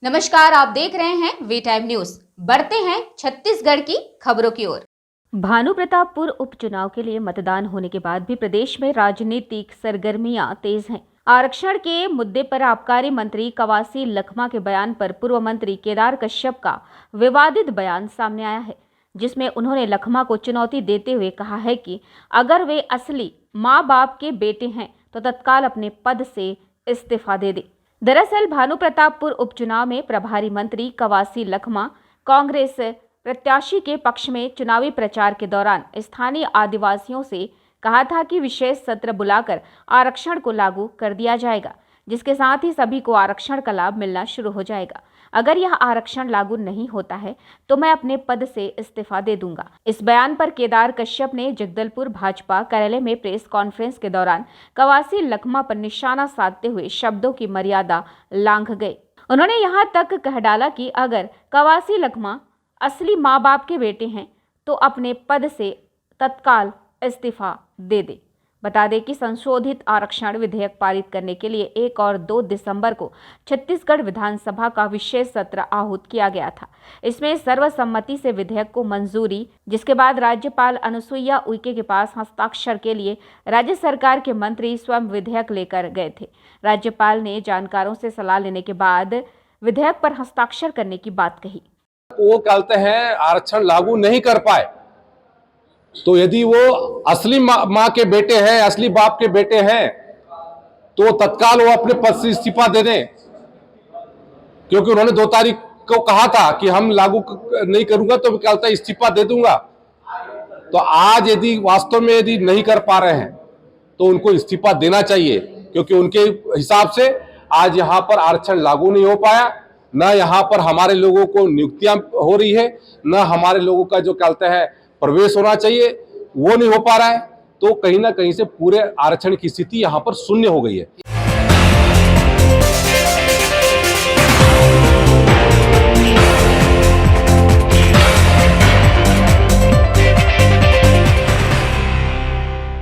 नमस्कार, आप देख रहे हैं वी टाइम न्यूज। बढ़ते हैं छत्तीसगढ़ की खबरों की ओर। भानुप्रतापपुर उपचुनाव के लिए मतदान होने के बाद भी प्रदेश में राजनीतिक सरगर्मियां तेज हैं। आरक्षण के मुद्दे पर आबकारी मंत्री कवासी लखमा के बयान पर पूर्व मंत्री केदार कश्यप का विवादित बयान सामने आया है, जिसमें उन्होंने लखमा को चुनौती देते हुए कहा है कि अगर वे असली माँ बाप के बेटे हैं तो तत्काल अपने पद से इस्तीफा दे दे। दरअसल भानुप्रतापपुर उपचुनाव में प्रभारी मंत्री कवासी लखमा कांग्रेस प्रत्याशी के पक्ष में चुनावी प्रचार के दौरान स्थानीय आदिवासियों से कहा था कि विशेष सत्र बुलाकर आरक्षण को लागू कर दिया जाएगा, जिसके साथ ही सभी को आरक्षण का लाभ मिलना शुरू हो जाएगा। अगर यह आरक्षण लागू नहीं होता है तो मैं अपने पद से इस्तीफा दे दूंगा। इस बयान पर केदार कश्यप ने जगदलपुर भाजपा कार्यालय में प्रेस कॉन्फ्रेंस के दौरान कवासी लखमा पर निशाना साधते हुए शब्दों की मर्यादा लांघ गए। उन्होंने यहां तक कह डाला कि अगर कवासी लखमा असली माँ बाप के बेटे हैं तो अपने पद से तत्काल इस्तीफा दे दे। बता दें कि संशोधित आरक्षण विधेयक पारित करने के लिए 1 और 2 दिसंबर को छत्तीसगढ़ विधानसभा का विशेष सत्र आहूत किया गया था। इसमें सर्वसम्मति से विधेयक को मंजूरी, जिसके बाद राज्यपाल अनुसुईया उइके के पास हस्ताक्षर के लिए राज्य सरकार के मंत्री स्वयं विधेयक लेकर गए थे। राज्यपाल ने जानकारों से सलाह लेने के बाद विधेयक पर हस्ताक्षर करने की बात कही। वो कहते हैं आरक्षण लागू नहीं कर पाए, तो यदि वो असली माँ के बेटे हैं, असली बाप के बेटे हैं, तो तत्काल वो अपने पद से इस्तीफा दे दें, क्योंकि उन्होंने 2 तारीख को कहा था कि हम लागू नहीं करूंगा तो कहता है इस्तीफा दे दूंगा। तो आज यदि वास्तव में यदि नहीं कर पा रहे हैं तो उनको इस्तीफा देना चाहिए, क्योंकि उनके हिसाब से आज यहाँ पर आरक्षण लागू नहीं हो पाया, न यहाँ पर हमारे लोगों को नियुक्तियां हो रही है, न हमारे लोगों का जो कहते हैं प्रवेश होना चाहिए वो नहीं हो पा रहा है। तो कहीं ना कहीं से पूरे आरक्षण की स्थिति यहाँ पर शून्य हो गई है।